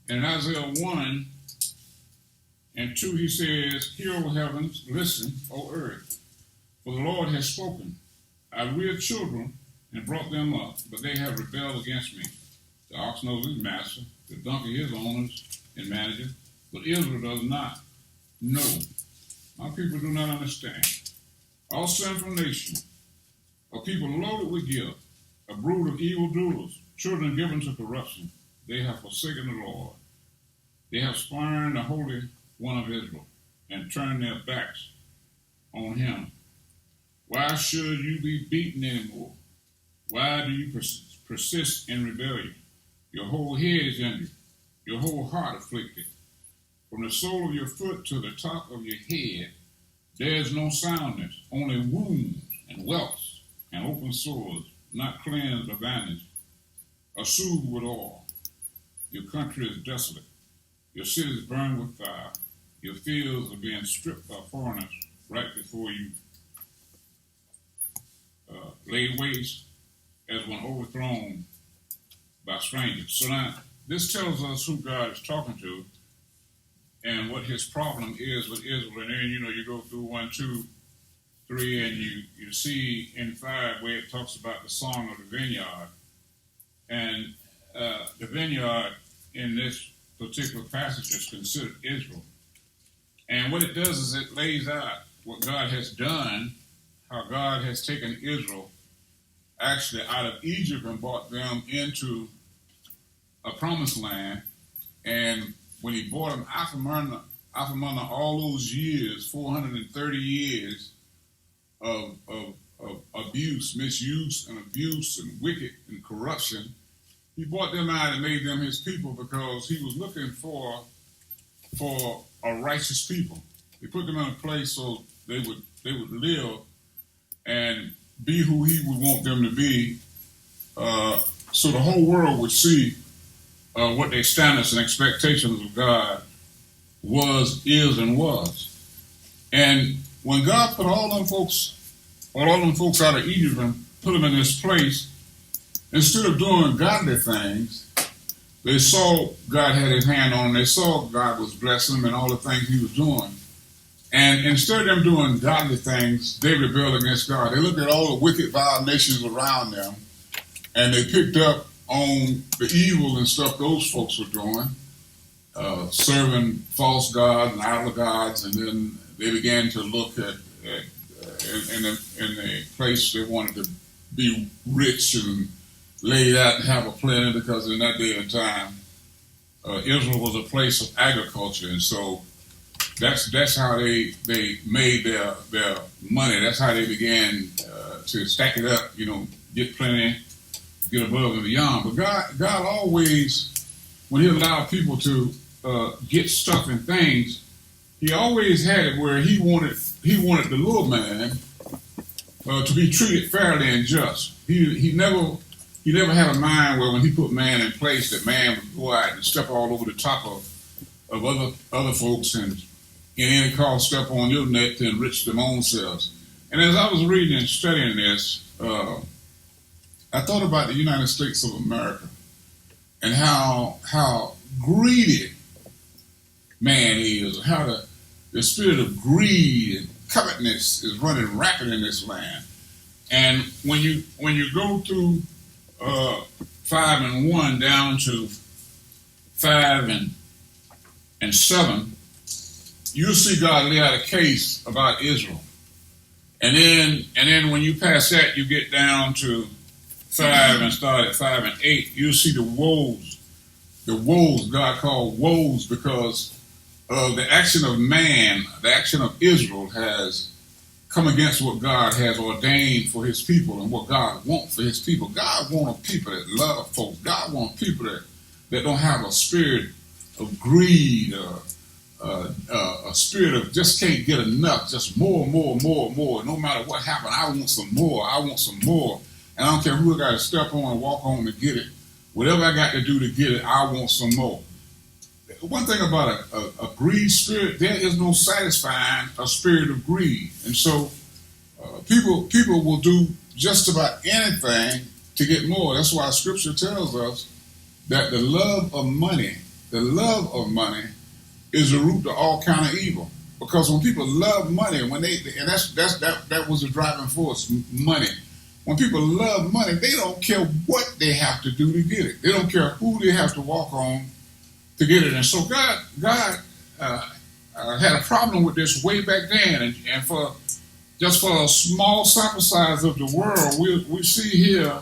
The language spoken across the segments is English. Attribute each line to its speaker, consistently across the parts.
Speaker 1: And in Isaiah 1 and 2, he says, "Hear, O heavens, listen, O earth, for the Lord has spoken. I reared children and brought them up, but they have rebelled against me. The ox knows his master, the donkey his owners and manager, but Israel does not know. My people do not understand. All sinful nation, a people loaded with guilt, a brood of evildoers, children given to corruption. They have forsaken the Lord. They have spurned the Holy One of Israel and turned their backs on him. Why should you be beaten anymore? Why do you persist in rebellion? Your whole head is injured, your whole heart afflicted. From the sole of your foot to the top of your head, there is no soundness, only wounds and welts and open sores, not cleansed or bandaged, or soothed with oil. Your country is desolate. Your cities burn with fire. Your fields are being stripped by foreigners right before you. Laid waste as when overthrown by strangers." So now, this tells us who God is talking to and what his problem is with Israel. And then, you go through 1, 2, 3, and you see in 5 where it talks about the song of the vineyard. And the vineyard in this particular passage is considered Israel. And what it does is it lays out what God has done, how God has taken Israel actually out of Egypt and brought them into a promised land. And when he brought them out from under all those years, 430 years of abuse, misuse and abuse and wicked and corruption, he brought them out and made them his people because he was looking for a righteous people. He put them in a place so they would live and be who he would want them to be, so the whole world would see what their standards and expectations of God is, and was. And when God put all them folks out of Egypt and put them in this place, instead of doing godly things, they saw God had his hand on them. They saw God was blessing them and all the things he was doing. And instead of them doing godly things, they rebelled against God. They looked at all the wicked, vile nations around them, and they picked up on the evil and stuff those folks were doing, serving false gods and idol gods, and then they began to look at in the place they wanted to be rich and laid out and have a plenty, because in that day and time, Israel was a place of agriculture, and so that's how they made their money. That's how they began to stack it up, get plenty, get above and beyond. But God always, when he allowed people to get stuff and things, he always had it where he wanted the little man to be treated fairly and just. He never had a mind where when he put man in place, that man would go out and step all over the top of other folks and in any cause step on your neck to enrich their own selves. And as I was reading and studying this, I thought about the United States of America and how greedy man is, how the spirit of greed and covetousness is running rampant in this land. And when you go through 5 and 1 down to 5 and 7, you'll see God lay out a case about Israel. And then when you pass that, you get down to 5 and start at 5 and 8, you'll see the woes God called woes, because of the action of man, the action of Israel has come against what God has ordained for his people and what God wants for his people. God wants people that love folks. God wants people that don't have a spirit of greed, a spirit of just can't get enough, just more. No matter what happened, I want some more. And I don't care who I got to step on and walk on to get it. Whatever I got to do to get it, I want some more. One thing about a greed spirit, there is no satisfying a spirit of greed. And so people will do just about anything to get more. That's why Scripture tells us that the love of money the love of money is the root to all kind of evil. Because when people love money, and that was the driving force, money. When people love money, they don't care what they have to do to get it. They don't care who they have to walk on to get it. And so God had a problem with this way back then. And for a small sample size of the world, we see here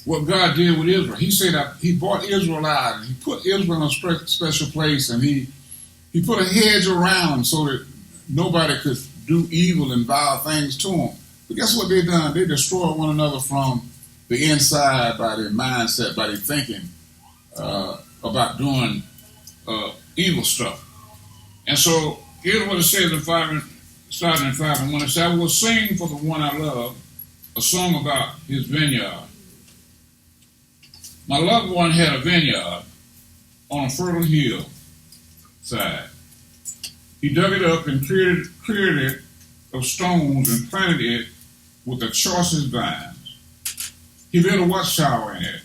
Speaker 1: what God did with Israel. He said that he brought Israel out, and he put Israel in a special place, and he put a hedge around so that nobody could do evil and vile things to them. But guess what they done? They destroyed one another from the inside by their mindset, by their thinking about doing evil stuff. And so here's what it says starting in 5 and 1. It says, I will sing for the one I love a song about his vineyard. My loved one had a vineyard on a fertile hill side. He dug it up and cleared it of stones and planted it with the choicest vines. He built a watchtower in it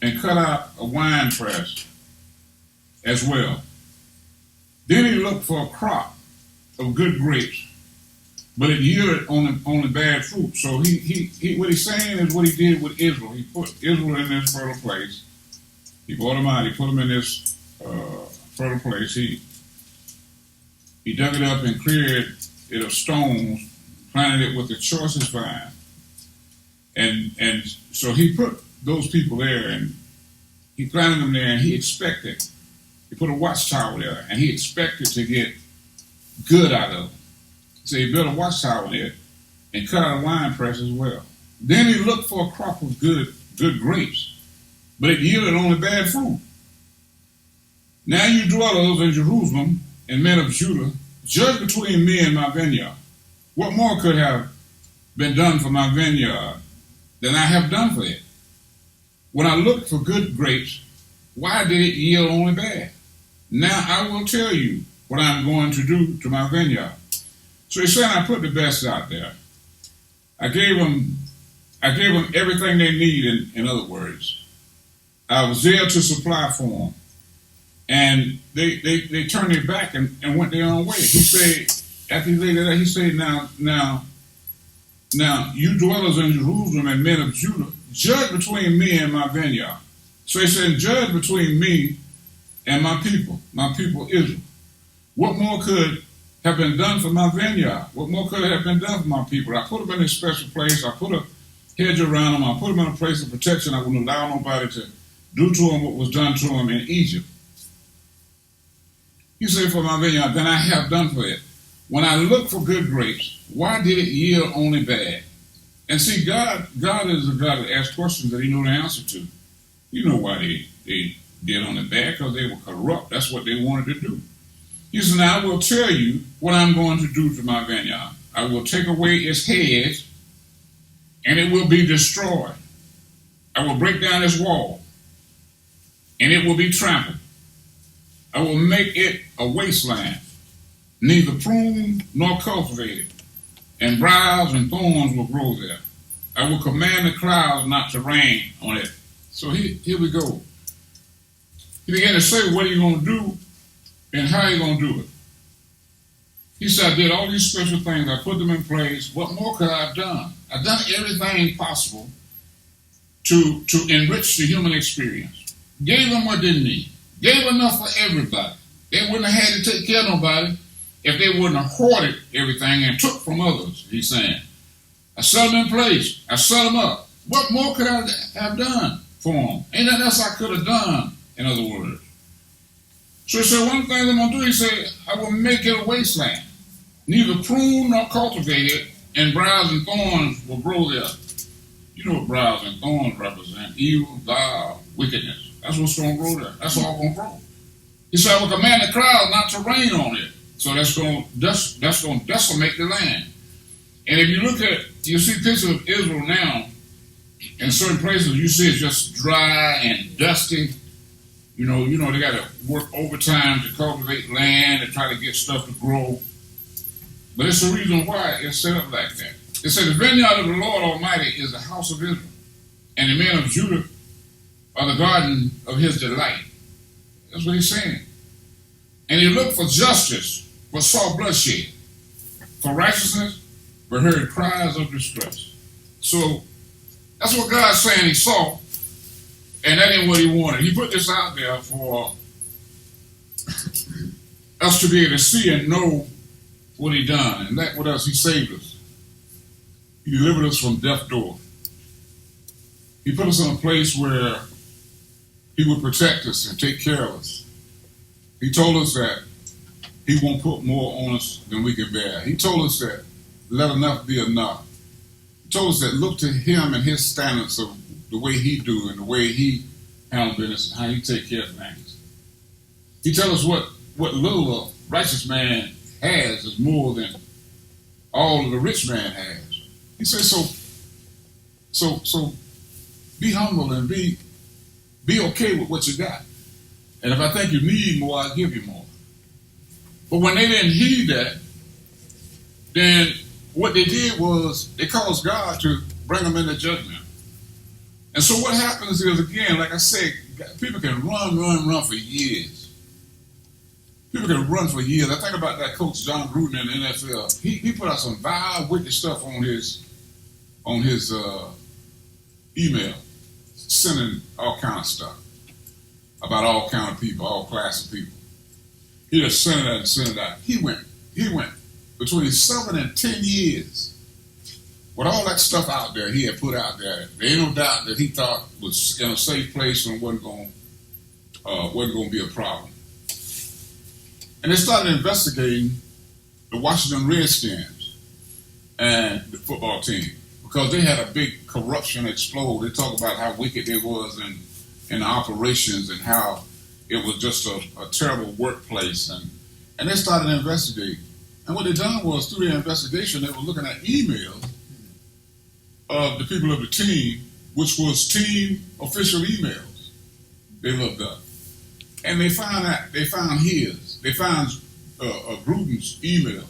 Speaker 1: and cut out a wine press as well. Then he looked for a crop of good grapes, but it yielded only bad fruit. So he what he's saying is what he did with Israel. He put Israel in this fertile place. He brought them out. He put them in this fertile place. He dug it up and cleared it of stones, planted it with the choicest vine. And so he put those people there, and he planted them there, and he put a watchtower there, and he expected to get good out of it. So he built a watchtower there and cut out a wine press as well. Then he looked for a crop of good grapes, but it yielded only bad fruit. Now you dwellers in Jerusalem and men of Judah, judge between me and my vineyard. What more could have been done for my vineyard than I have done for it? When I looked for good grapes, why did it yield only bad? Now I will tell you what I'm going to do to my vineyard. So he's saying I put the best out there. I gave them everything they need, in other words. I was there to supply for them. And they turned their back and went their own way. He said, after he laid it out, he said, now, you dwellers in Jerusalem and men of Judah, judge between me and my vineyard. So he said, judge between me and my people Israel. What more could have been done for my vineyard? What more could have been done for my people? I put them in a special place. I put a hedge around them. I put them in a place of protection. I wouldn't allow nobody to do to them what was done to them in Egypt. He said, for my vineyard, then I have done for it. When I looked for good grapes, why did it yield only bad? And see, God is a God that asks questions that he knew the answer to. You know why they did only bad, because they were corrupt. That's what they wanted to do. He said, now I will tell you what I'm going to do to my vineyard. I will take away its hedge, and it will be destroyed. I will break down its wall, and it will be trampled. I will make it a wasteland, neither pruned nor cultivated, and briars and thorns will grow there. I will command the clouds not to rain on it. So here we go. He began to say what he's going to do and how he's going to do it. He said, I did all these special things. I put them in place. What more could I have done? I've done everything possible to enrich the human experience. Gave them what they need. Gave enough for everybody. They wouldn't have had to take care of nobody if they wouldn't have hoarded everything and took from others, he's saying. I set them in place. I set them up. What more could I have done for them? Ain't nothing else I could have done, in other words. So he said, one thing I'm going to do, he said, I will make it a wasteland, neither prune nor cultivated, and briars and thorns will grow there. You know what briars and thorns represent? Evil, vile, wickedness. That's what's going to grow there. That's all going to grow. He said, I will command the clouds not to rain on it. So that's going to decimate the land. And if you see pictures of Israel now, in certain places, you see it's just dry and dusty. You know, they got to work overtime to cultivate land and try to get stuff to grow. But it's the reason why it's set up like that. It said, the vineyard of the Lord Almighty is the house of Israel, and the men of Judah are the garden of his delight. That's what he's saying. And he looked for justice, but saw bloodshed. For righteousness, but heard cries of distress. So that's what God's saying he saw, and that ain't what he wanted. He put this out there for us to be able to see and know what he done. And that what else? He saved us. He delivered us from death's door. He put us in a place where he would protect us and take care of us. He told us that he won't put more on us than we can bear. He told us that let enough be enough. He told us that look to him and his standards of the way he do and the way he handle business and how he take care of things. He tells us what little a righteous man has is more than all the rich man has. He says so be humble and be okay with what you got. And if I think you need more, I'll give you more. But when they didn't heed that, then what they did was they caused God to bring them into judgment. And so what happens is, again, like I said, people can run for years. People can run for years. I think about that coach John Gruden in the NFL. He put out some vile, wicked stuff on his email, sending all kind of stuff about all kind of people, all class of people. He just sent it out and sent it out. He went between 7 and 10 years with all that stuff out there he had put out there. There ain't no doubt that he thought was in a safe place and wasn't going to be a problem. And they started investigating the Washington Redskins and the football team because they had a big corruption explode. They talk about how wicked it was in the operations and how it was just a terrible workplace. And they started investigating. And what they done was, through their investigation, they were looking at emails of the people of the team, which was team official emails they looked up. And they found Gruden's emails.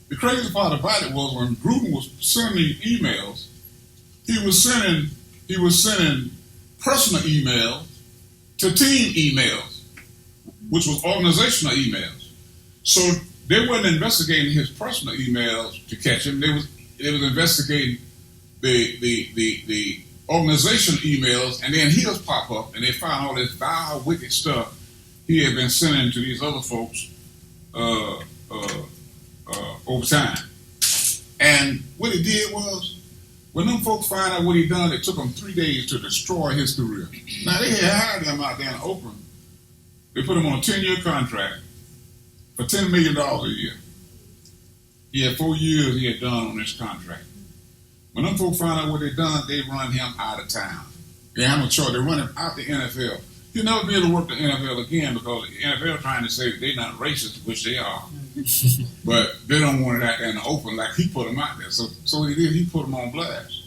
Speaker 1: The crazy part about it was when Gruden was sending emails, he was sending personal emails to team emails, which was organizational emails. So they weren't investigating his personal emails to catch him. They was investigating the organizational emails, and then he'll pop up, and they found all this vile, wicked stuff he had been sending to these other folks over time. And what he did was, when them folks found out what he done, it took them 3 days to destroy his career. Now, they had hired him out there in Oakland. They put him on a 10-year contract for $10 million a year. He had 4 years he had done on this contract. When them folks found out what they done, they run him out of town. They have no choice. They run him out the NFL. He'll never be able to work the NFL again because the NFL trying to say they're not racist, which they are. But they don't want it out there in the open like he put them out there. So what he did, he put them on blast.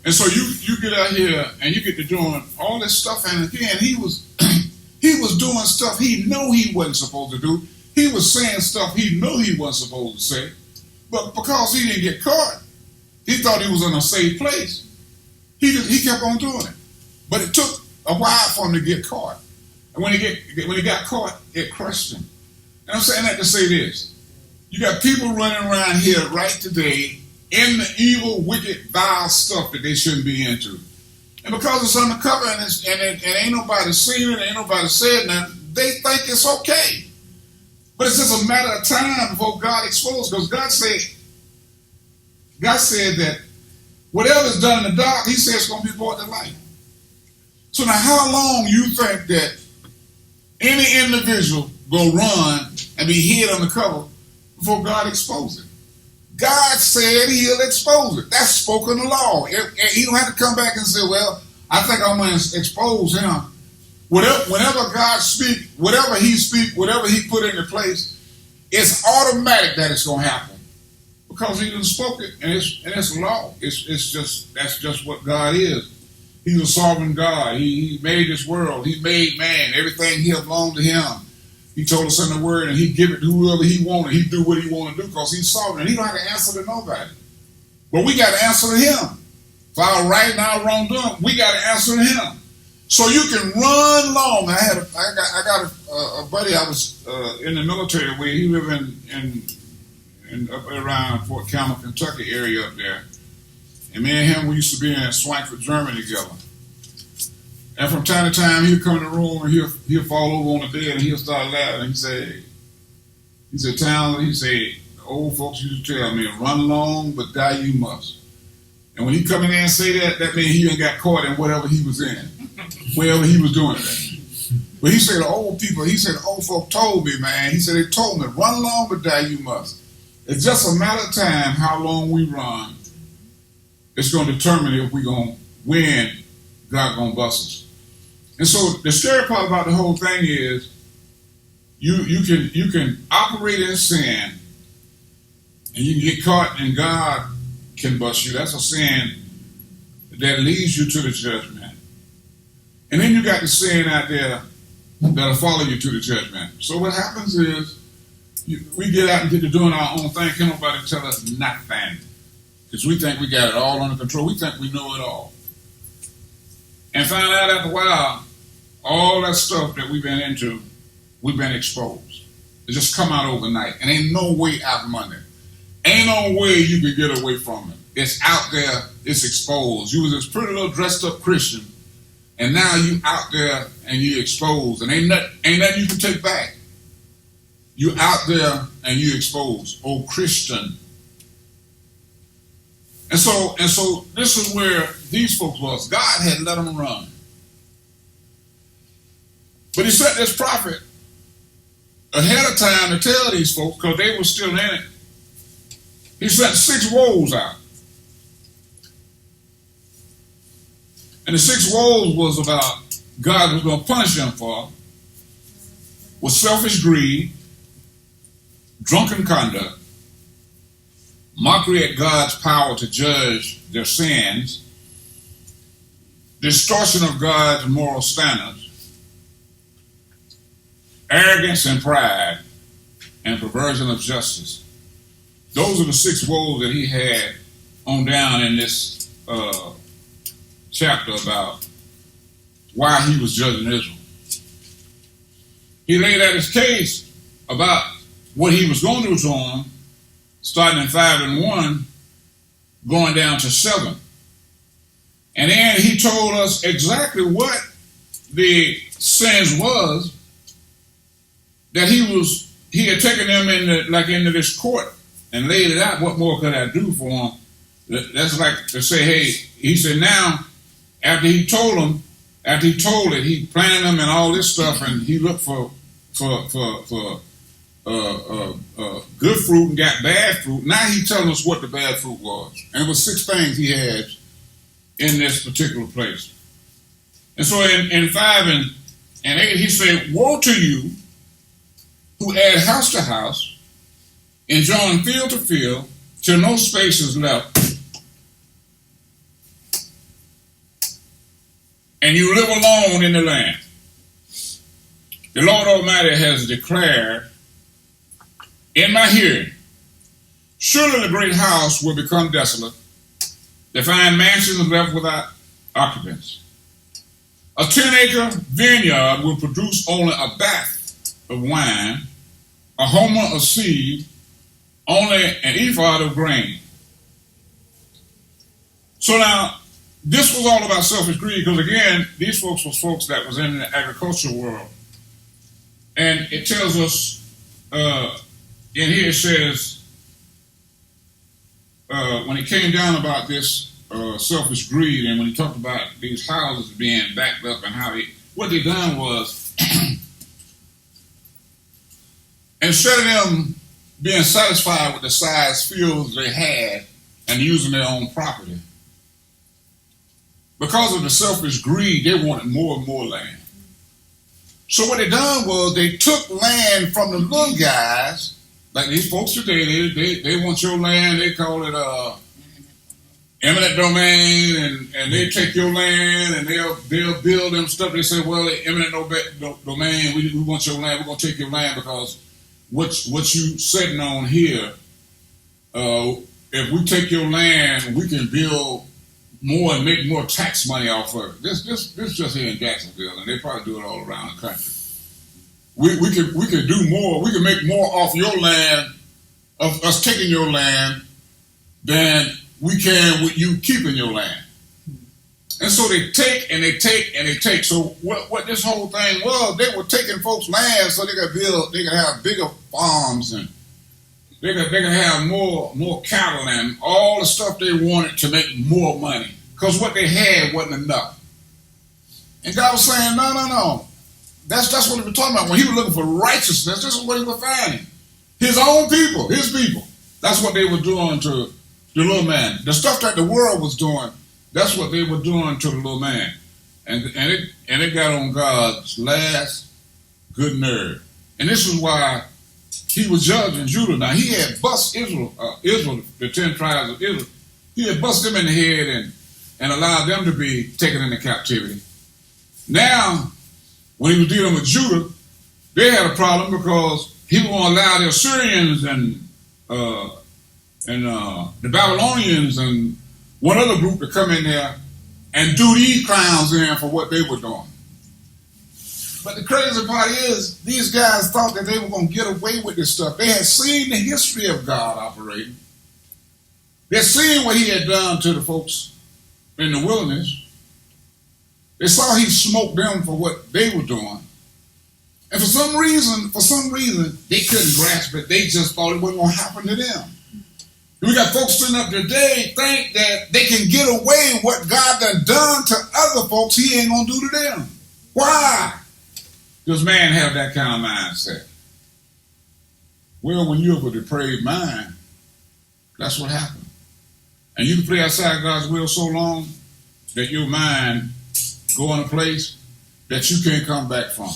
Speaker 1: And so you get out here and you get to doing all this stuff. And again, he was doing stuff he knew he wasn't supposed to do. He was saying stuff he knew he wasn't supposed to say. But because he didn't get caught, he thought he was in a safe place. He kept on doing it. But it took a while for him to get caught. And when he got caught, it crushed him. And I'm saying that to say this. You got people running around here right today in the evil, wicked, vile stuff that they shouldn't be into. And because it's undercover and ain't nobody seen it, ain't nobody said nothing, they think it's okay. But it's just a matter of time before God exposes, because God said that whatever is done in the dark, he said it's going to be brought to light. So now how long you think that any individual going to run and be hid on the cover before God exposes it? God said he'll expose it. That's spoken the law. He don't have to come back and say, well, I think I'm going to expose him. Whenever God speaks, whatever he put into place, it's automatic that it's going to happen. Because he done spoke it, and it's law. That's just what God is. He's a sovereign God. He made this world. He made man. Everything here belonged to him. He told us in the word, and he'd give it to whoever he wanted. He'd do what he wanted to do because he's sovereign. He don't have to answer to nobody. But we got to answer to him. For our right and our wrongdoing, we got to answer to him. So you can run long. I got a buddy. I was in the military where he lived in up around Fort Campbell, Kentucky area up there. And me and him, we used to be in Swankford, Germany together. And from time to time, he'd come in the room and he'll fall over on the bed and he'll start laughing. He said, Townsend, he said, old folks used to tell me, run long, but die you must. And when he come in there and say that, that means he done got caught in whatever he was in, wherever he was doing that. But he said, the old folk told me, man, he said, they told me, run long, but die you must. It's just a matter of time how long we run. It's going to determine if we're going to win, God going to bust us. And so the scary part about the whole thing is you can operate in sin and you can get caught and God can bust you. That's a sin that leads you to the judgment. And then you got the sin out there that'll follow you to the judgment. So what happens is we get out and get to doing our own thing. Can't nobody tell us nothing. Because we think we got it all under control. We think we know it all. And find out after a while, all that stuff that we've been into, we've been exposed. It just come out overnight. And ain't no way out from under it. Ain't no way you can get away from it. It's out there. It's exposed. You was this pretty little dressed up Christian. And now you out there and you exposed. And ain't nothing you can take back. You out there and you exposed. Oh, Christian. And so this is where these folks was. God had let them run. But he sent this prophet ahead of time to tell these folks, because they were still in it. He sent 6 woes out. And the 6 woes was about God was going to punish them for was selfish greed, drunken conduct, mockery at God's power to judge their sins, distortion of God's moral standards, arrogance and pride, and perversion of justice. Those are the 6 woes that he had on down in this chapter about why he was judging Israel. He laid out his case about what he was going to do to them, starting in 5 and 1, going down to 7. And then he told us exactly what the sins was that he had taken them into this court and laid it out. What more could I do for him? That's like to say, hey, he said now, after he told it, he planted them and all this stuff, and he looked for good fruit and got bad fruit. Now he's telling us what the bad fruit was. And it was 6 things he had in this particular place. And so in 5 and 8, he said, woe to you who add house to house and join field to field till no space is left. And you live alone in the land. The Lord Almighty has declared in my hearing, surely the great house will become desolate. The fine mansions left without occupants. A 10-acre vineyard will produce only a bath of wine, a homer of seed, only an ephod of grain. So now, this was all about selfish greed, because again, these folks was folks that was in the agricultural world. And it tells us, in here it says, when it came down about this selfish greed, and when he talked about these houses being backed up and how what they done was, instead of them being satisfied with the size fields they had and using their own property, because of the selfish greed, they wanted more and more land. So what they done was they took land from the little guys, like these folks today, they want your land, they call it eminent domain, and they take your land and they'll build them stuff. They say, well, eminent domain, we want your land, we're going to take your land because what you sitting on here, if we take your land, we can build more and make more tax money off of it. This just here in Jacksonville, and they probably do it all around the country. We could do more. We can make more off your land, of us taking your land, than we can with you keeping your land. And so they take and they take and they take. So what this whole thing was, they were taking folks' land so they could build, they could have bigger farms, and they could have more cattle and all the stuff they wanted to make more money. Because what they had wasn't enough. And God was saying, no. That's what he was talking about. When he was looking for righteousness, this is what he was finding. His own people, his people. That's what they were doing to the little man. The stuff that the world was doing, that's what they were doing to the little man. And it got on God's last good nerve. And this is why he was judging Judah. Now, he had bust Israel, the 10 tribes of Israel. He had bust them in the head and allowed them to be taken into captivity. Now, when he was dealing with Judah, they had a problem because he was going to allow the Assyrians and the Babylonians and one other group to come in there and do these clowns in for what they were doing. But the crazy part is, these guys thought that they were going to get away with this stuff. They had seen the history of God operating. They had seen what he had done to the folks in the wilderness. They saw he smoked them for what they were doing. And for some reason, they couldn't grasp it. They just thought it wasn't going to happen to them. And we got folks sitting up today think that they can get away with what God done to other folks he ain't going to do to them. Why? Does man have that kind of mindset? Well, when you have a depraved mind, that's what happened. And you can play outside God's will so long that your mind go in a place that you can't come back from.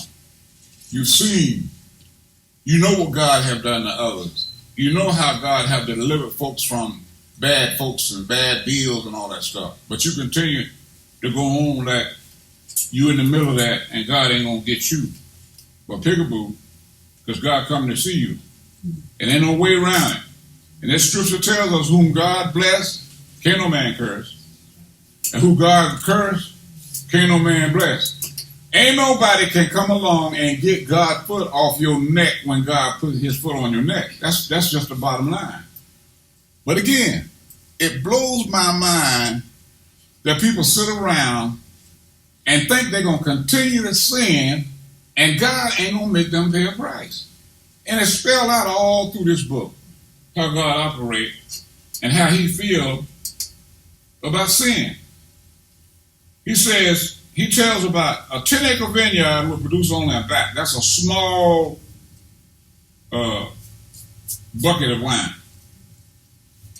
Speaker 1: You've seen, you know what God have done to others. You know how God have delivered folks from bad folks and bad deals and all that stuff. But you continue to go on like you in the middle of that and God ain't going to get you. But peekaboo, because God coming to see you. And ain't no way around it. And this scripture tells us whom God bless, can't no man curse. And who God curse, can't no man bless. Ain't nobody can come along and get God's foot off your neck when God put his foot on your neck. That's just the bottom line. But again, it blows my mind that people sit around and think they're going to continue to sin and God ain't going to make them pay a price. And it's spelled out all through this book, how God operates and how he feels about sin. He tells about a 10-acre vineyard will produce only a vat. That's a small bucket of wine.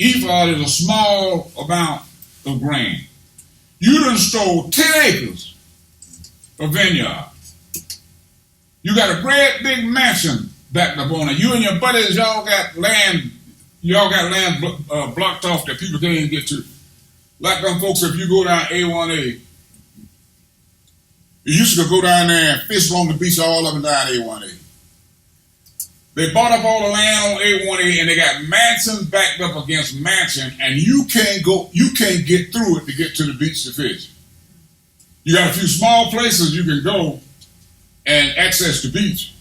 Speaker 1: Ephod is a small amount of grain. You done stole 10 acres of vineyard. You got a great big mansion backed up on it. You and your buddies, y'all got land blocked off that people can't even get to. Like them folks, if you go down A1A, you used to go down there and fish along the beach all up and down A1A. They bought up all the land on A1A and they got mansions backed up against mansion, and you can't get through it to get to the beach to fish. You got a few small places you can go and access the beach.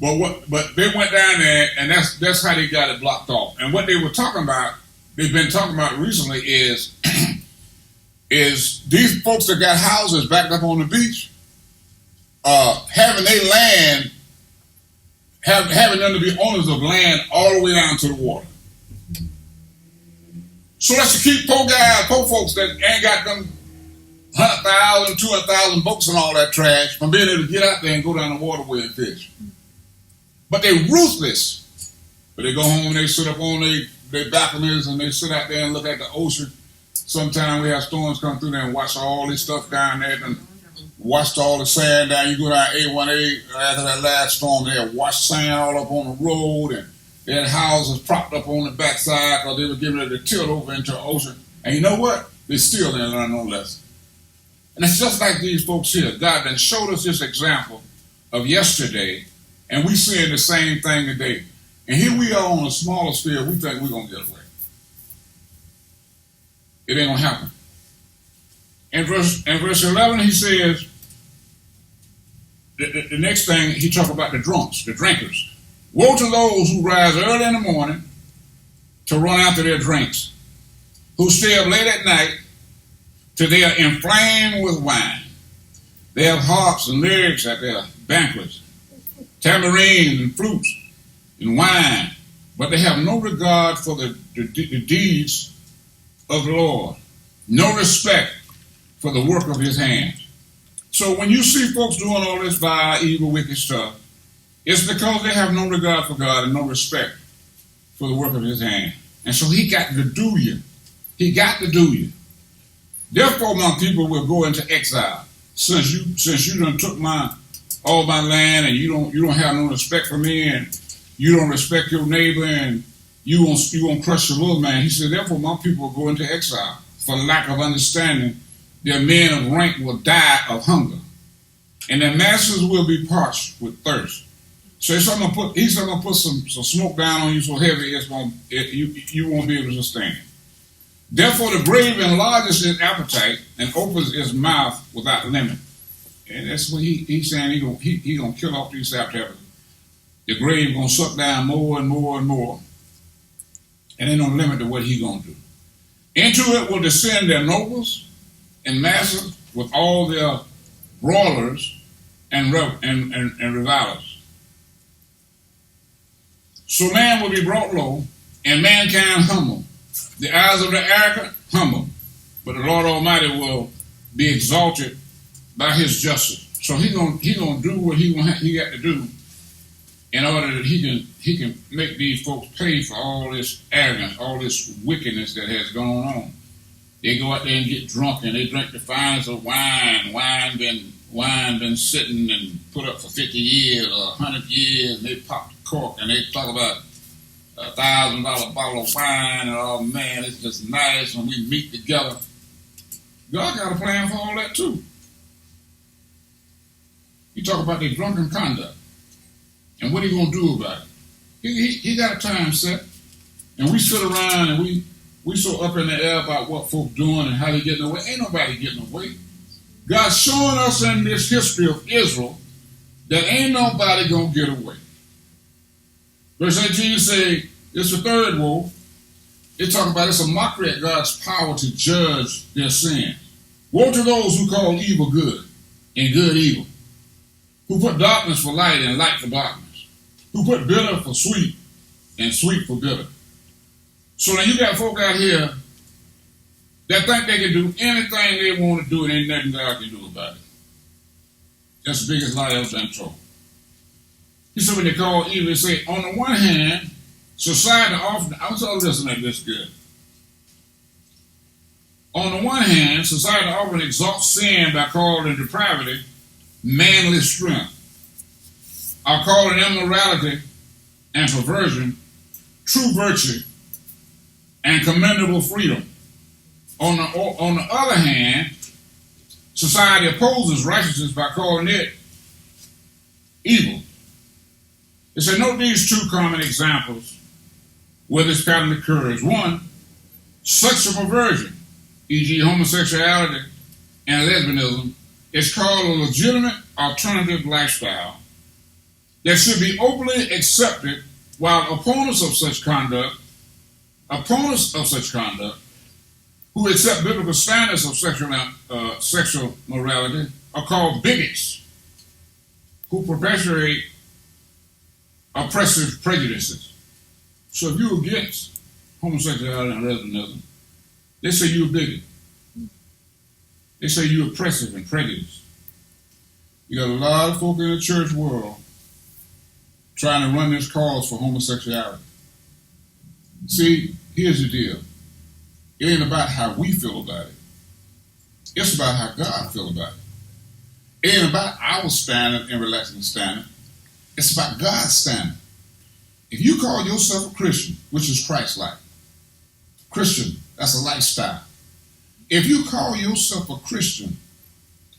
Speaker 1: But they went down there and that's how they got it blocked off. And what they were talking about, they've been talking about recently is these folks that got houses backed up on the beach, having their land, having them to be owners of land all the way down to the water. So that's to keep poor folks that ain't got them 100,000, 200,000 boats and all that trash from being able to get out there and go down the waterway and fish. But they're ruthless. But they go home and they sit up on their balconies and they sit out there and look at the ocean. Sometimes we have storms come through there and watch all this stuff down there and watched all the sand down. You go down A1A after that last storm, they had washed sand all up on the road, and they had houses propped up on the backside because they were getting ready to tilt over into the ocean. And you know what? They still didn't learn no lesson. And it's just like these folks here. God then showed us this example of yesterday, and we seeing the same thing today. And here we are on a smaller scale. We think we're going to get away. It ain't going to happen. In verse 11, he says, the next thing, he talks about the drunks, the drinkers. Woe to those who rise early in the morning to run after their drinks, who stay up late at night till they are inflamed with wine. They have harps and lyres at their banquets, tambourines and flutes and wine, but they have no regard for the deeds of the Lord, no respect for the work of his hands. So when you see folks doing all this vile, evil, wicked stuff, it's because they have no regard for God and no respect for the work of his hand. And so he got to do you. He got to do you. Therefore, my people will go into exile. Since you done took all my land, and you don't have no respect for me, and you don't respect your neighbor, and you won't crush your little man. He said, therefore, my people will go into exile. For lack of understanding, their men of rank will die of hunger, and their masters will be parched with thirst. So he's going to put some smoke down on you so heavy you won't be able to sustain it. Therefore, the brave enlarges his appetite and opens his mouth without limit. And that's what he's saying. He's going to kill off these appetites. The grave going to suck down more and more and more. And ain't no limit to what he's going to do. Into it will descend their nobles and masters with all their brawlers and revilers. So man will be brought low, and mankind humble. The eyes of the arrogant humble, but the Lord Almighty will be exalted by his justice. So he gonna do what he got to do in order that he can make these folks pay for all this arrogance, all this wickedness that has gone on. They go out there and get drunk, and they drink the finest of wine. Wine been sitting and put up for 50 years or 100 years, and they pop the cork and they talk about $1,000 bottle of wine, and oh man, it's just nice when we meet together. God got a plan for all that too. You talk about their drunken conduct and what he gonna do about it. He got a time set, and we sit around and we so up in the air about what folk doing and how they getting away. Ain't nobody getting away. God's showing us in this history of Israel that ain't nobody gonna get away. Verse 18 say, it's the third woe. It talk about it's a mockery at God's power to judge their sin. Woe to those who call evil good and good evil, who put darkness for light and light for darkness, who put bitter for sweet and sweet for bitter. So now you got folk out here that think they can do anything they want to do and ain't nothing God can do about it. That's the biggest lie ever been told. He said when they call evil, they say, on the one hand, society often, I was all listening to this good. On the one hand, society often exalts sin by calling depravity manly strength, or calling immorality and perversion true virtue and commendable freedom. On the other hand, society opposes righteousness by calling it evil. It said, note these two common examples where this pattern occurs. One, sexual perversion, e.g. homosexuality and lesbianism, is called a legitimate alternative lifestyle that should be openly accepted, while opponents of such conduct who accept biblical standards of sexual morality are called bigots, who perpetuate oppressive prejudices. So if you're against homosexuality and lesbianism, they say you're a bigot. They say you're oppressive and prejudiced. You got a lot of folk in the church world trying to run this cause for homosexuality. See, here's the deal. It ain't about how we feel about it. It's about how God feels about it. It ain't about our standard and relaxing standard. It's about God's standard. If you call yourself a Christian, which is Christ-like, Christian, that's a lifestyle. If you call yourself a Christian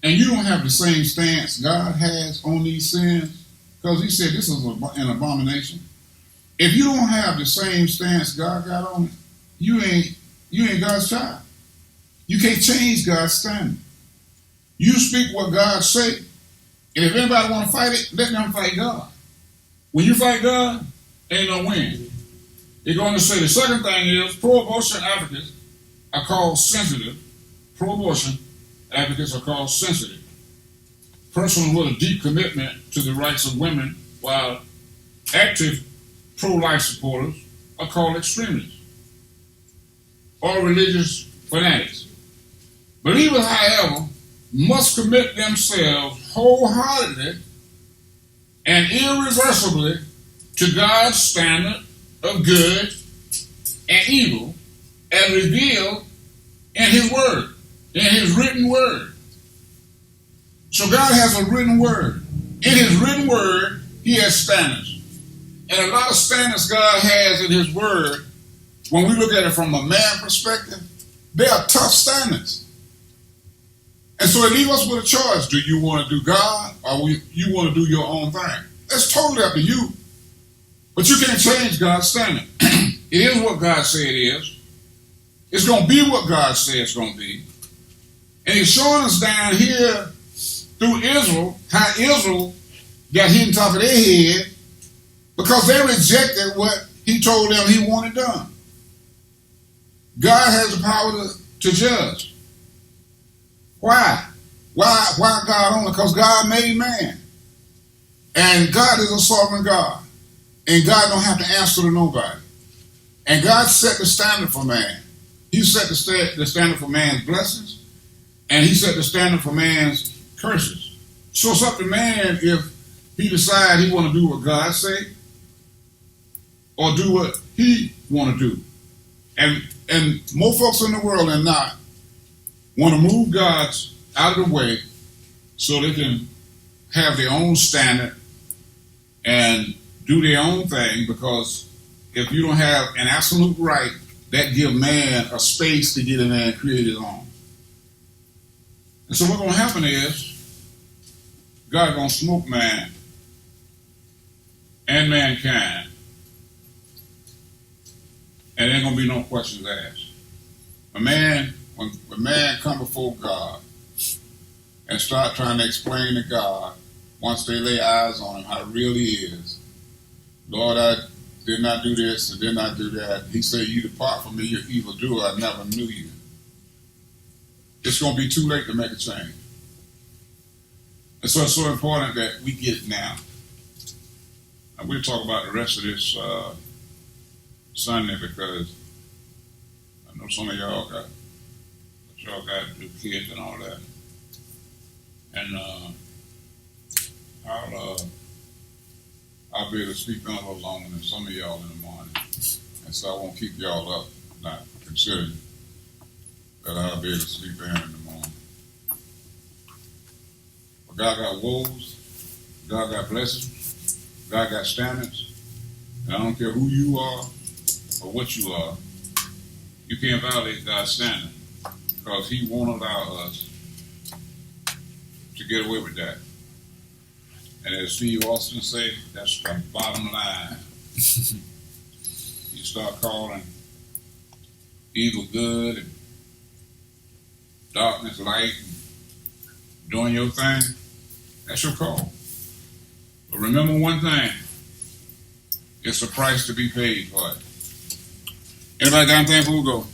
Speaker 1: and you don't have the same stance God has on these sins, because he said this is an abomination. If you don't have the same stance God got on it, you ain't God's child. You can't change God's standard. You speak what God say, and if anybody want to fight it, let them fight God. When you fight God, ain't no win. They're going to say the second thing is pro-abortion advocates are called sensitive. Pro-abortion advocates are called sensitive. Persons with a deep commitment to the rights of women, while active pro-life supporters are called extremists or religious fanatics. Believers, however, must commit themselves wholeheartedly and irreversibly to God's standard of good and evil as revealed in His Word, in His written Word. So God has a written Word. In His written Word, He has standards. And a lot of standards God has in His Word, when we look at it from a man perspective, they are tough standards. And so it leaves us with a choice. Do you want to do God, or you want to do your own thing? That's totally up to you. But you can't change God's standard. It is what God said it is. It's going to be what God said it's going to be. And He's showing us down here through Israel how Israel got hit on top of their head because they rejected what He told them He wanted done. God has the power to judge. Why? Why God only? Because God made man. And God is a sovereign God. And God don't have to answer to nobody. And God set the standard for man. He set the standard for man's blessings. And He set the standard for man's curses. So it's up to man if he decides he want to do what God say or do what he want to do. And more folks in the world than not want to move God's out of the way so they can have their own standard and do their own thing, because if you don't have an absolute right, that gives man a space to get in there and create his own. And so what's going to happen is God going to smoke man and mankind, and there ain't going to be no questions asked. When man come before God and start trying to explain to God, once they lay eyes on Him, how it really is, Lord, I did not do this and did not do that. He said, you depart from me, you evildoer, I never knew you. It's going to be too late to make a change. And so it's so important that we get it now. And we'll talk about the rest of this Sunday, because I know some of y'all got kids and all that. And I'll be able to speak on a little longer than some of y'all in the morning. And so I won't keep y'all up, not considering that I'll be able to sleep in the morning. But God got woes, God got blessings, God got standards, and I don't care who you are or what you are, you can't violate God's standard, because He won't allow us to get away with that. And as Steve Austin said, that's the bottom line. You start calling evil good and darkness light and doing your thing, that's your call. But remember one thing, it's a price to be paid for it. Anybody got anything before we go?